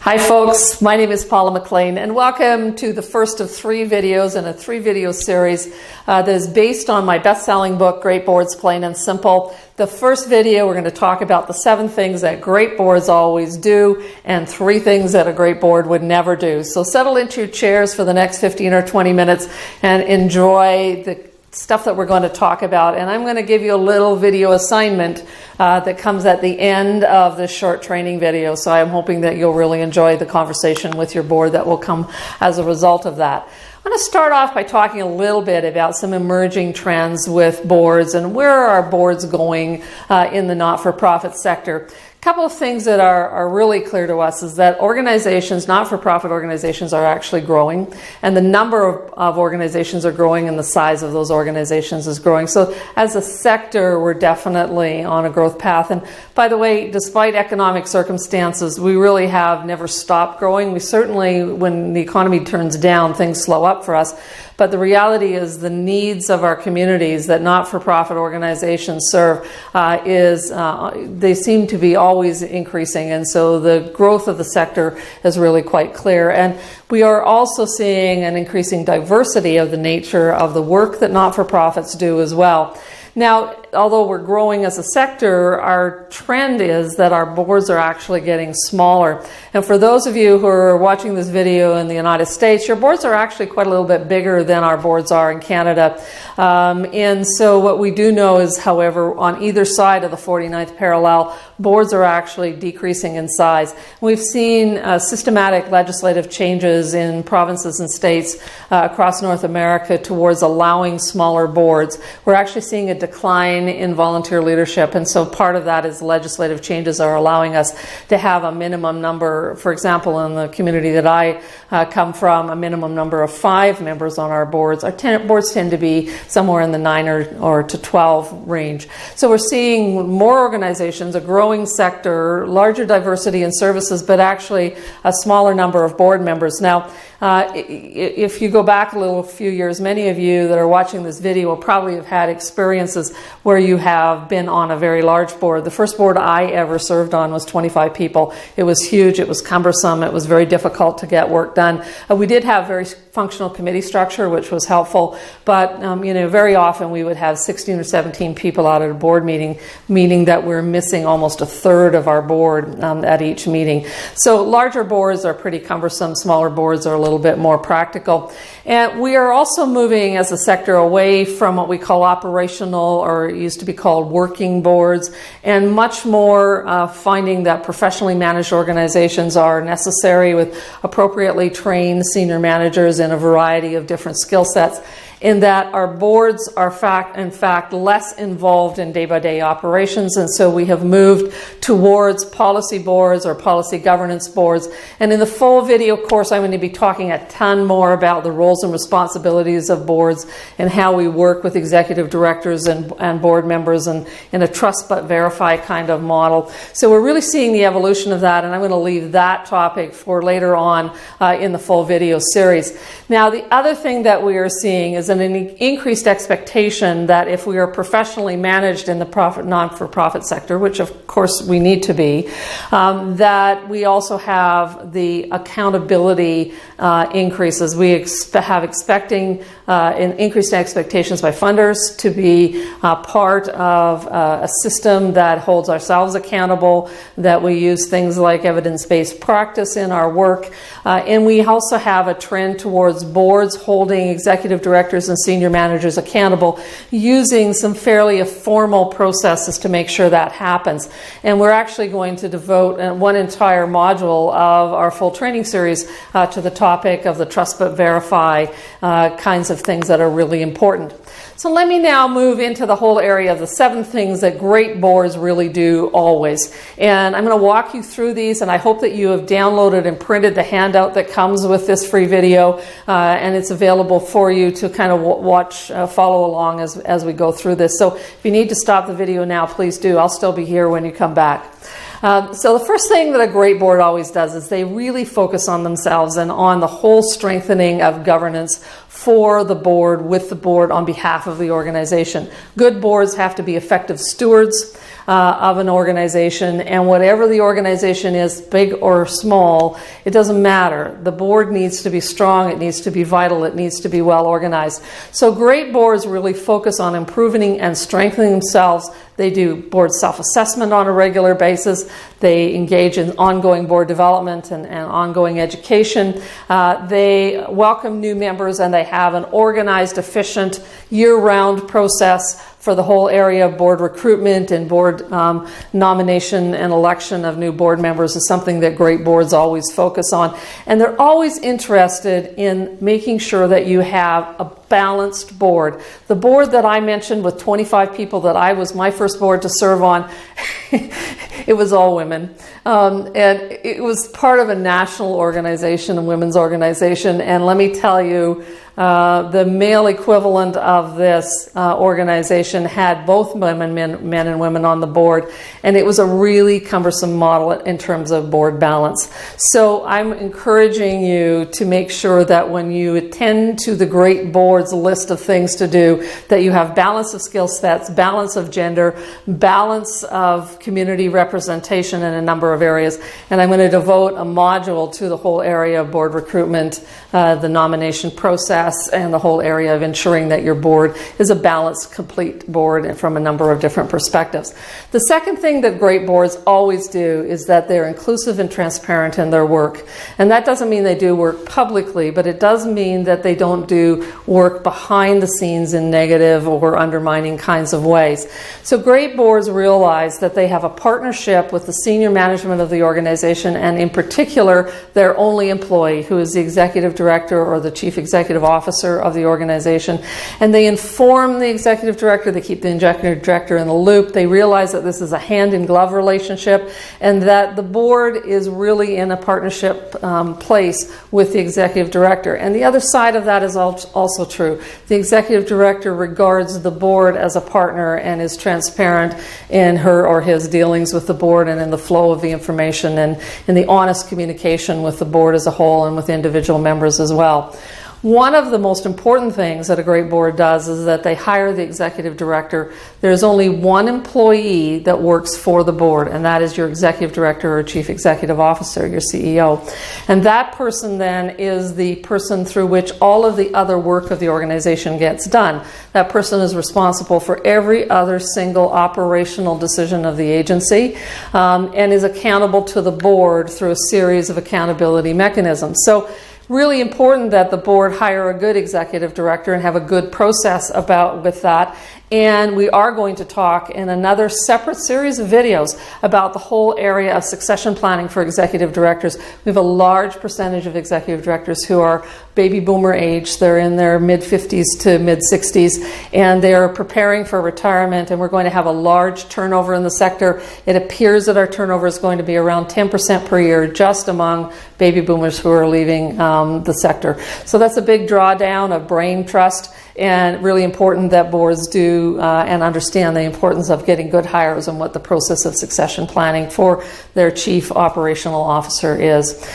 Hi folks, my name is Paula MacLean and welcome to the first of 3 videos in a 3-video series that is based on my best-selling book, Great Boards, Plain and Simple. The first video we're going to talk about the 7 things that great boards always do and 3 things that a great board would never do. So settle into your chairs for the next 15 or 20 minutes and enjoy the stuff that we're going to talk about. And I'm going to give you a little video assignment that comes at the end of this short training video. So I'm hoping that you'll really enjoy the conversation with your board that will come as a result of that. I'm going to start off by talking a little bit about some emerging trends with boards and where are boards going in the not-for-profit sector. A couple of things that are really clear to us is that organizations, not-for-profit organizations, are actually growing, and the number of organizations are growing and the size of those organizations is growing. So as a sector, we're definitely on a growth path. And by the way, despite economic circumstances, we really have never stopped growing. We certainly, when the economy turns down, things slow up for us. But the reality is the needs of our communities that not-for-profit organizations serve they seem to be always increasing. And so the growth of the sector is really quite clear. And we are also seeing an increasing diversity of the nature of the work that not-for-profits do as well. Now, although we're growing as a sector, our trend is that our boards are actually getting smaller. And for those of you who are watching this video in the United States, your boards are actually quite a little bit bigger than our boards are in Canada. And so what we do know is, however, on either side of the 49th parallel, boards are actually decreasing in size. We've seen systematic legislative changes in provinces and states across North America towards allowing smaller boards. We're actually seeing a decline in volunteer leadership, and so part of that is legislative changes are allowing us to have a minimum number. For example, in the community that I come from, a minimum number of 5 members on our boards. Our boards tend to be somewhere in the 9 or to 12 range. So we're seeing more organizations, a growing sector, larger diversity in services, but actually a smaller number of board members. Now, if you go back a few years, many of you that are watching this video will probably have had experiences where you have been on a very large board. The first board I ever served on was 25 people. It was huge, it was cumbersome, it was very difficult to get work done. We did have very functional committee structure, which was helpful, but very often we would have 16 or 17 people out at a board meeting, meaning that we're missing almost a third of our board at each meeting. So larger boards are pretty cumbersome, smaller boards are a little bit more practical. And we are also moving as a sector away from what we call operational, or it used to be called working boards, and much more finding that professionally managed organizations are necessary with appropriately trained senior managers in a variety of different skill sets, in that our boards are in fact less involved in day-by-day operations, and so we have moved towards policy boards or policy governance boards. And in the full video course, I'm going to be talking a ton more about the roles and responsibilities of boards and how we work with executive directors and board members and in a trust but verify kind of model. So we're really seeing the evolution of that, and I'm going to leave that topic for later on in the full video series. Now, the other thing that we are seeing is an increased expectation that if we are professionally managed in the non-for-profit sector, which of course we need to be, that we also have the accountability increases. We expecting increased expectations by funders to be part of a system that holds ourselves accountable, that we use things like evidence-based practice in our work, and we also have a trend towards boards holding executive directors and senior managers accountable using some fairly formal processes to make sure that happens. And we're actually going to devote one entire module of our full training series to the topic of the trust but verify kinds of things that are really important. So let me now move into the whole area of the 7 things that great boards really do always. And I'm going to walk you through these, and I hope that you have downloaded and printed the handout that comes with this free video, and it's available for you to kind of follow along as we go through this. So if you need to stop the video now, please do. I'll still be here when you come back. So the first thing that a great board always does is they really focus on themselves and on the whole strengthening of governance for the board, with the board, on behalf of the organization. Good boards have to be effective stewards of an organization, and whatever the organization is, big or small, it doesn't matter. The board needs to be strong, it needs to be vital, it needs to be well organized. So great boards really focus on improving and strengthening themselves. They do board self-assessment on a regular basis. They engage in ongoing board development and ongoing education. They welcome new members, and they have an organized, efficient, year-round process for the whole area of board recruitment and board nomination and election of new board members is something that great boards always focus on. And they're always interested in making sure that you have a balanced board. The board that I mentioned with 25 people that I was my first board to serve on, it was all women. And it was part of a national organization, a women's organization. And let me tell you, the male equivalent of this organization had both men and women on the board, and it was a really cumbersome model in terms of board balance. So I'm encouraging you to make sure that when you attend to the great board's list of things to do, that you have balance of skill sets, balance of gender, balance of community representation in a number of areas. And I'm going to devote a module to the whole area of board recruitment, the nomination process, and the whole area of ensuring that your board is a balanced, complete board from a number of different perspectives. The second thing that great boards always do is that they're inclusive and transparent in their work. And that doesn't mean they do work publicly, but it does mean that they don't do work behind the scenes in negative or undermining kinds of ways. So great boards realize that they have a partnership with the senior management of the organization, and in particular, their only employee, who is the executive director or the chief executive officer of the organization. And they inform the executive director, they keep the executive director in the loop. They realize that this is a hand-in-glove relationship, and that the board is really in a partnership place with the executive director. And the other side of that is also true. The executive director regards the board as a partner and is transparent in her or his dealings with the board and in the flow of the information and in the honest communication with the board as a whole and with individual members as well. One of the most important things that a great board does is that they hire the executive director. There's only one employee that works for the board, and that is your executive director or chief executive officer, your CEO. And that person then is the person through which all of the other work of the organization gets done. That person is responsible for every other single operational decision of the agency, and is accountable to the board through a series of accountability mechanisms. So really important that the board hire a good executive director and have a good process with that. And we are going to talk in another separate series of videos about the whole area of succession planning for executive directors. We have a large percentage of executive directors who are baby boomer age. They're in their mid-50s to mid-60s, and they're preparing for retirement, and we're going to have a large turnover in the sector. It appears that our turnover is going to be around 10% per year just among baby boomers who are leaving the sector. So that's a big drawdown of brain trust, and really important that boards do and understand the importance of getting good hires and what the process of succession planning for their chief operational officer is.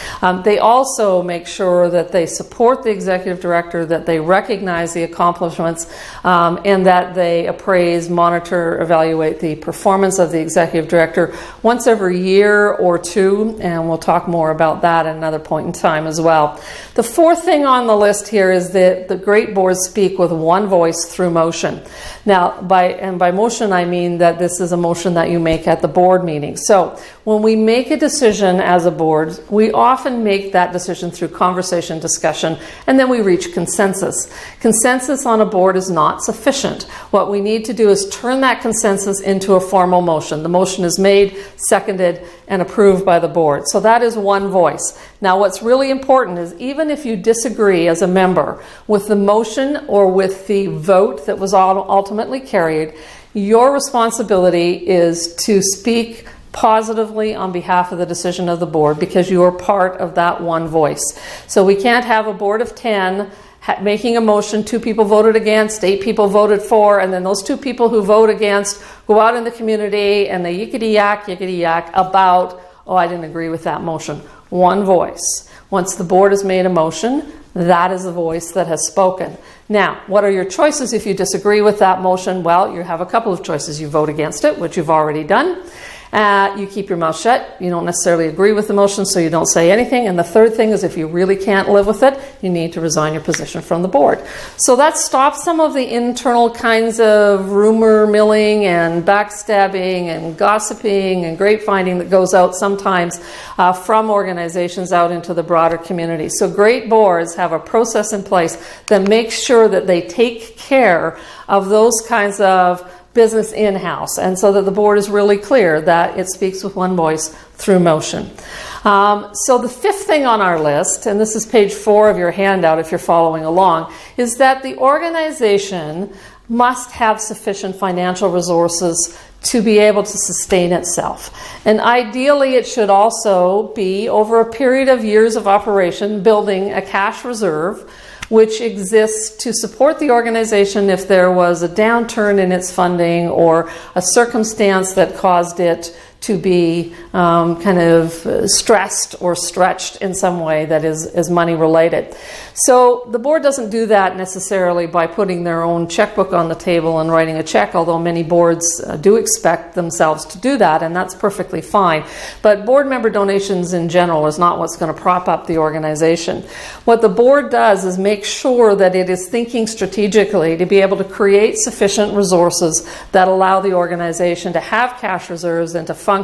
They also make sure that they support the executive director, that they recognize the accomplishments, and that they appraise, monitor, evaluate the performance of the executive director once every year or two, and we'll talk more about that at another point in time as well. The fourth thing on the list here is that the great boards speak with one voice through motion. Now, by motion, I mean that this is a motion that you make at the board meeting. So when we make a decision as a board, we often make that decision through conversation, discussion, and then we reach consensus. Consensus on a board is not sufficient. What we need to do is turn that consensus into a formal motion. The motion is made, seconded, and approved by the board. So that is one voice. Now, what's really important is even if you disagree as a member with the motion or with the vote that was ultimately carried, your responsibility is to speak positively on behalf of the decision of the board, because you are part of that one voice. So we can't have a board of 10 making a motion, 2 people voted against, 8 people voted for, and then those 2 people who vote against go out in the community and they yickety-yak about, oh, I didn't agree with that motion. One voice. Once the board has made a motion, That is the voice that has spoken. Now, what are your choices if you disagree with that motion? Well, you have a couple of choices. You vote against it, which you've already done. You keep your mouth shut. You don't necessarily agree with the motion, so you don't say anything. And the third thing is, if you really can't live with it, you need to resign your position from the board. So that stops some of the internal kinds of rumor milling and backstabbing and gossiping and grapevine that goes out sometimes from organizations out into the broader community. So great boards have a process in place that makes sure that they take care of those kinds of business in-house, and so that the board is really clear that it speaks with one voice through motion. So the fifth thing on our list, and this is page 4 of your handout if you're following along, is that the organization must have sufficient financial resources to be able to sustain itself. And ideally it should also be, over a period of years of operation, building a cash reserve which exists to support the organization if there was a downturn in its funding or a circumstance that caused it to be kind of stressed or stretched in some way that is money related. So the board doesn't do that necessarily by putting their own checkbook on the table and writing a check, although many boards do expect themselves to do that, and that's perfectly fine. But board member donations in general is not what's going to prop up the organization. What the board does is make sure that it is thinking strategically to be able to create sufficient resources that allow the organization to have cash reserves and to function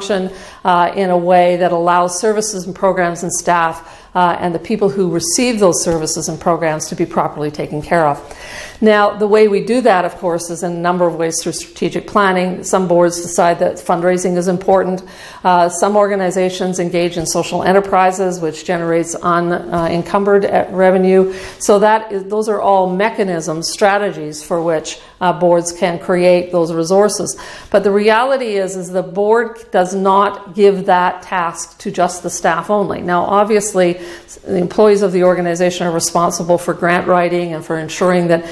in a way that allows services and programs and staff and the people who receive those services and programs to be properly taken care of. Now, the way we do that, of course, is in a number of ways through strategic planning. Some boards decide that fundraising is important. Some organizations engage in social enterprises, which generates unencumbered revenue. So those are all mechanisms, strategies for which boards can create those resources. But the reality is the board does not give that task to just the staff only. Now, obviously, the employees of the organization are responsible for grant writing and for ensuring that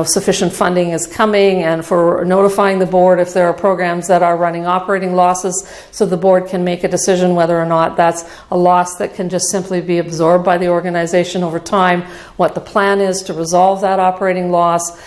sufficient funding is coming, and for notifying the board if there are programs that are running operating losses, so the board can make a decision whether or not that's a loss that can just simply be absorbed by the organization over time, what the plan is to resolve that operating loss.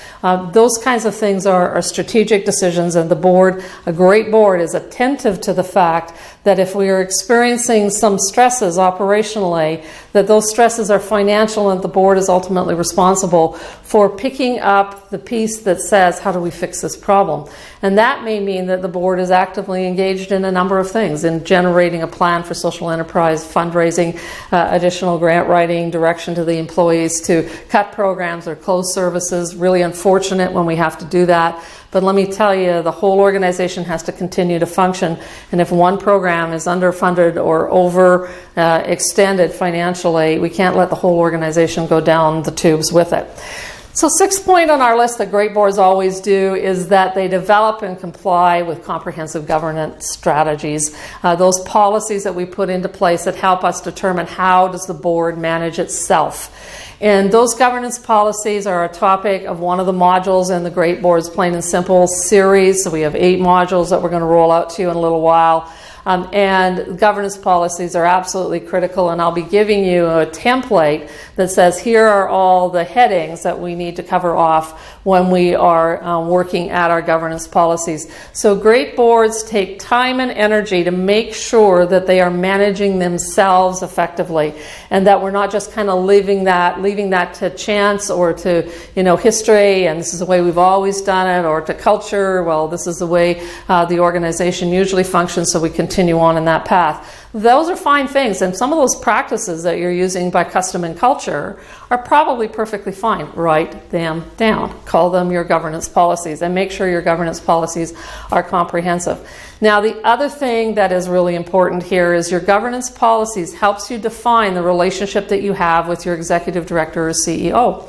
Those kinds of things are strategic decisions, and the board, a great board, is attentive to the fact that if we are experiencing some stresses operationally, that those stresses are financial, and the board is ultimately responsible for picking up the piece that says, how do we fix this problem? And that may mean that the board is actively engaged in a number of things, in generating a plan for social enterprise, fundraising, additional grant writing, direction to the employees to cut programs or close services. Really unfortunate when we have to do that. But let me tell you, the whole organization has to continue to function. And if one program is underfunded or overextended financially, we can't let the whole organization go down the tubes with it. So, sixth point on our list that great boards always do is that they develop and comply with comprehensive governance strategies. Those policies that we put into place that help us determine how does the board manage itself. And those governance policies are a topic of one of the modules in the Great Boards Plain and Simple series. So we have 8 modules that we're going to roll out to you in a little while. And governance policies are absolutely critical, and I'll be giving you a template that says here are all the headings that we need to cover off when we are working at our governance policies. So great boards take time and energy to make sure that they are managing themselves effectively, and that we're not just kind of leaving that to chance or to history, and this is the way we've always done it, or to culture, well, this is the way the organization usually functions, so we continue on in that path. Those are fine things, and some of those practices that you're using by custom and culture are probably perfectly fine. Write them down. Call them your governance policies, and make sure your governance policies are comprehensive. Now, the other thing that is really important here is your governance policies helps you define the relationship that you have with your executive director or CEO.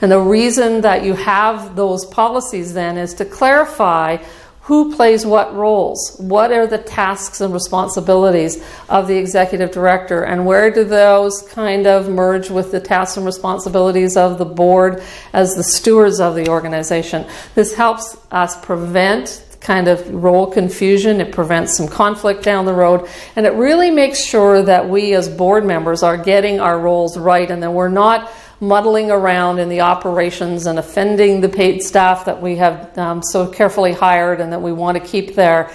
And the reason that you have those policies then is to clarify who plays what roles, what are the tasks and responsibilities of the executive director, and where do those kind of merge with the tasks and responsibilities of the board as the stewards of the organization. This helps us prevent kind of role confusion. It prevents some conflict down the road, and it really makes sure that we as board members are getting our roles right, and that we're not muddling around in the operations and offending the paid staff that we have so carefully hired and that we want to keep there.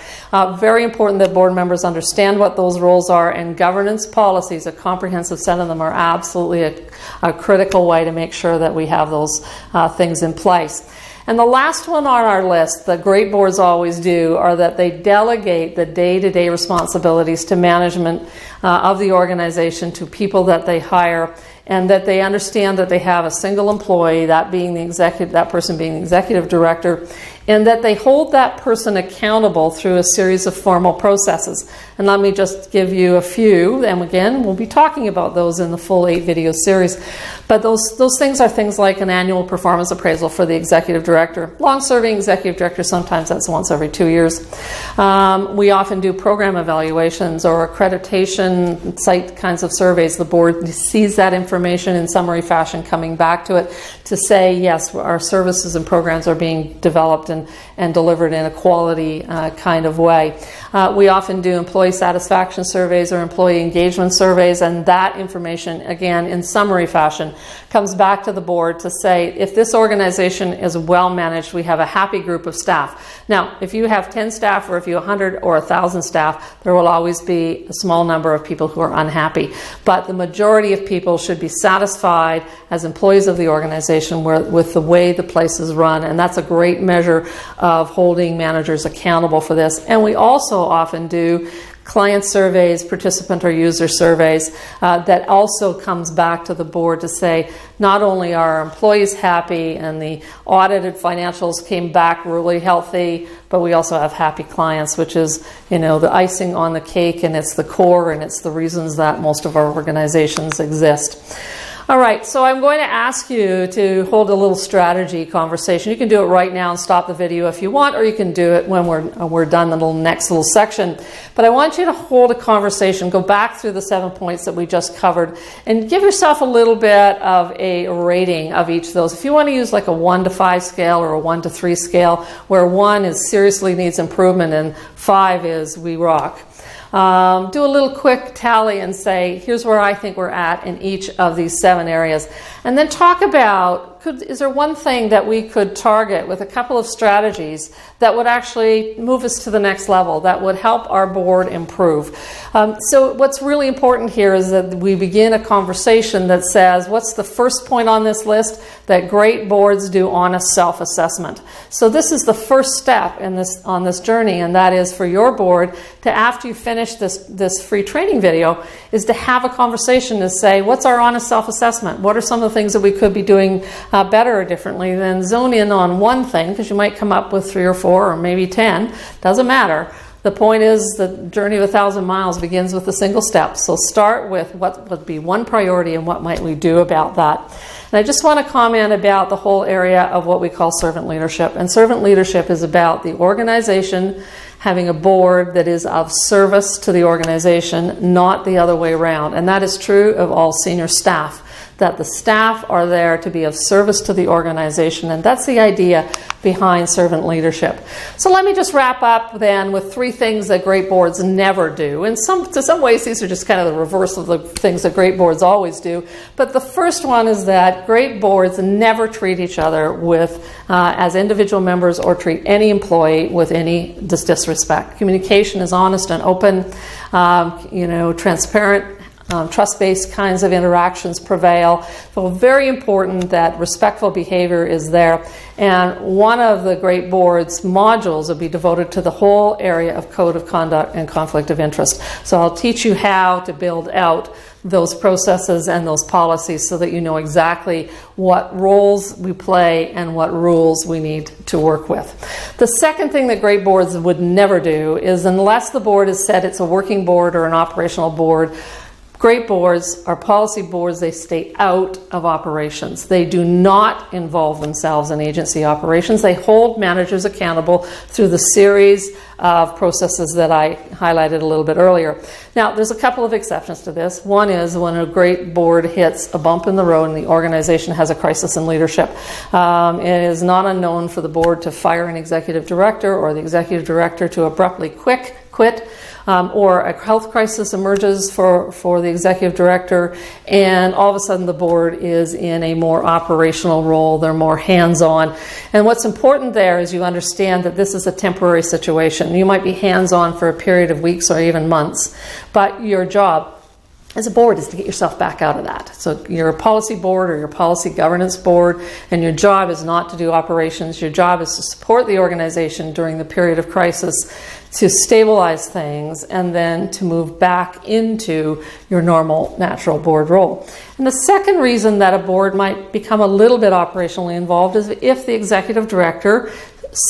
Very important that board members understand what those roles are, and governance policies, a comprehensive set of them, are absolutely a critical way to make sure that we have those things in place. And the last one on our list that great boards always do are that they delegate the day-to-day responsibilities to management of the organization, to people that they hire, and that they understand that they have a single employee, that person being the executive director, and that they hold that person accountable through a series of formal processes. And let me just give you a few, and again, we'll be talking about those in the full 8-video series. But those things are things like an annual performance appraisal for the executive director. Long-serving executive director, sometimes that's once every 2 years. We often do program evaluations or accreditation site kinds of surveys. The board sees that information in summary fashion coming back to it to say, yes, our services and programs are being developed and delivered in a quality kind of way. We often do employee satisfaction surveys or employee engagement surveys, and that information, again, in summary fashion, comes back to the board to say, if this organization is well managed, we have a happy group of staff. Now, if you have 10 staff or if you have 100 or 1,000 staff, there will always be a small number of people who are unhappy. But the majority of people should be satisfied as employees of the organization with the way the place is run, and that's a great measure of holding managers accountable for this. And we also often do client surveys, participant or user surveys, that also comes back to the board to say, not only are our employees happy and the audited financials came back really healthy, but we also have happy clients, which is, the icing on the cake, and it's the core, and it's the reasons that most of our organizations exist. All right, so I'm going to ask you to hold a little strategy conversation. You can do it right now and stop the video if you want, or you can do it when we're done the next little section. But I want you to hold a conversation, go back through the 7 points that we just covered, and give yourself a little bit of a rating of each of those. If you want to use like a 1 to 5 scale or a 1 to 3 scale, where 1 is seriously needs improvement and 5 is we rock. Do a little quick tally and say, here's where I think we're at in each of these 7 areas. And then talk about, is there one thing that we could target with a couple of strategies that would actually move us to the next level, that would help our board improve? So what's really important here is that we begin a conversation that says, what's the first point on this list? That great boards do honest self-assessment. So this is the first step on this journey, and that is for your board to, after you finish this free training video, is to have a conversation to say, what's our honest self-assessment? What are some of the things that we could be doing better or differently? Then zone in on one thing, because you might come up with 3 or 4 or maybe 10. Doesn't matter. The point is the journey of 1,000 miles begins with a single step. So start with what would be one priority and what might we do about that. And I just want to comment about the whole area of what we call servant leadership. And servant leadership is about the organization having a board that is of service to the organization, not the other way around. And that is true of all senior staff, that the staff are there to be of service to the organization, and that's the idea behind servant leadership. So let me just wrap up then with 3 things that great boards never do. And to some ways, these are just kind of the reverse of the things that great boards always do. But the first one is that great boards never treat each other with as individual members or treat any employee with any disrespect. Communication is honest and open, transparent. Trust-based kinds of interactions prevail. So very important that respectful behavior is there. And one of the great board's modules will be devoted to the whole area of code of conduct and conflict of interest. So I'll teach you how to build out those processes and those policies so that you know exactly what roles we play and what rules we need to work with. The second thing that great boards would never do is, unless the board has said it's a working board or an operational board, great boards are policy boards. They stay out of operations. They do not involve themselves in agency operations. They hold managers accountable through the series of processes that I highlighted a little bit earlier. Now, there's a couple of exceptions to this. One is when a great board hits a bump in the road and the organization has a crisis in leadership. It is not unknown for the board to fire an executive director or the executive director to abruptly quit or a health crisis emerges for the executive director, and all of a sudden the board is in a more operational role. They're more hands-on. And what's important there is you understand that this is a temporary situation. You might be hands-on for a period of weeks or even months, but your job as a board is to get yourself back out of that. So you're a policy board or your policy governance board, and your job is not to do operations. Your job is to support the organization during the period of crisis, to stabilize things, and then to move back into your normal natural board role. And the second reason that a board might become a little bit operationally involved is if the executive director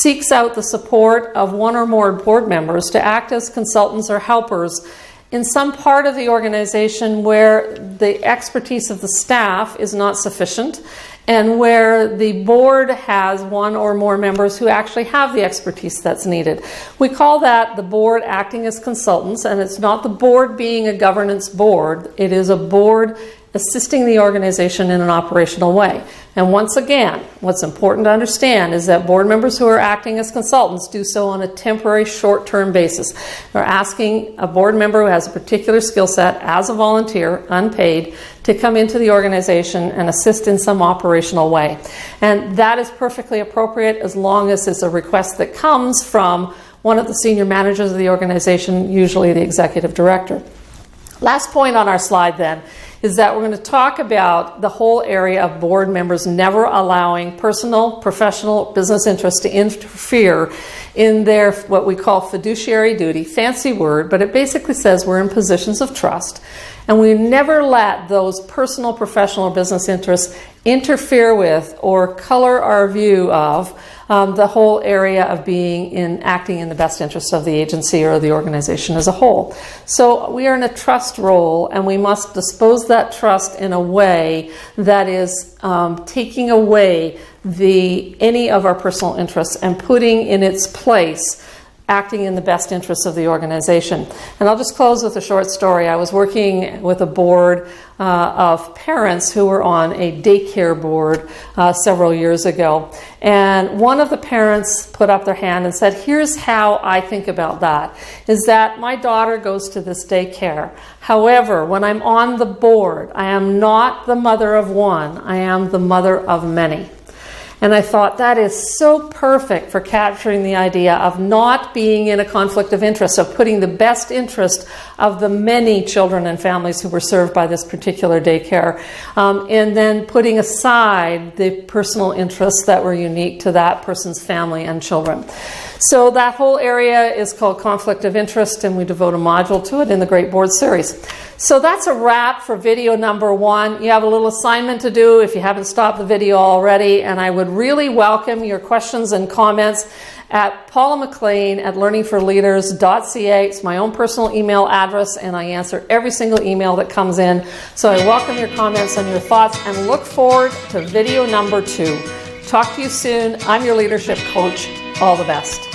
seeks out the support of one or more board members to act as consultants or helpers in some part of the organization where the expertise of the staff is not sufficient, and where the board has one or more members who actually have the expertise that's needed. We call that the board acting as consultants, and it's not the board being a governance board. It is a board assisting the organization in an operational way. And once again, what's important to understand is that board members who are acting as consultants do so on a temporary, short-term basis. They're asking a board member who has a particular skill set as a volunteer, unpaid, to come into the organization and assist in some operational way. And that is perfectly appropriate as long as it's a request that comes from one of the senior managers of the organization, usually the executive director. Last point on our slide then is that we're going to talk about the whole area of board members never allowing personal, professional, business interests to interfere in their what we call fiduciary duty. Fancy word, but it basically says we're in positions of trust, and we never let those personal, professional, or business interests interfere with or color our view of the whole area of acting in the best interest of the agency or the organization as a whole. So we are in a trust role, and we must dispose that trust in a way that is taking away any of our personal interests and putting in its place acting in the best interests of the organization. And I'll just close with a short story. I was working with a board of parents who were on a daycare board several years ago. And one of the parents put up their hand and said, here's how I think about that, is that my daughter goes to this daycare. However, when I'm on the board, I am not the mother of one, I am the mother of many. And I thought that is so perfect for capturing the idea of not being in a conflict of interest, of putting the best interest of the many children and families who were served by this particular daycare, and then putting aside the personal interests that were unique to that person's family and children. So that whole area is called conflict of interest, and we devote a module to it in the Great Board series. So that's a wrap for video number 1. You have a little assignment to do if you haven't stopped the video already, and I would really welcome your questions and comments at Paula MacLean at learningforleaders.ca. It's my own personal email address, and I answer every single email that comes in. So I welcome your comments and your thoughts, and look forward to video number 2. Talk to you soon. I'm your leadership coach. All the best.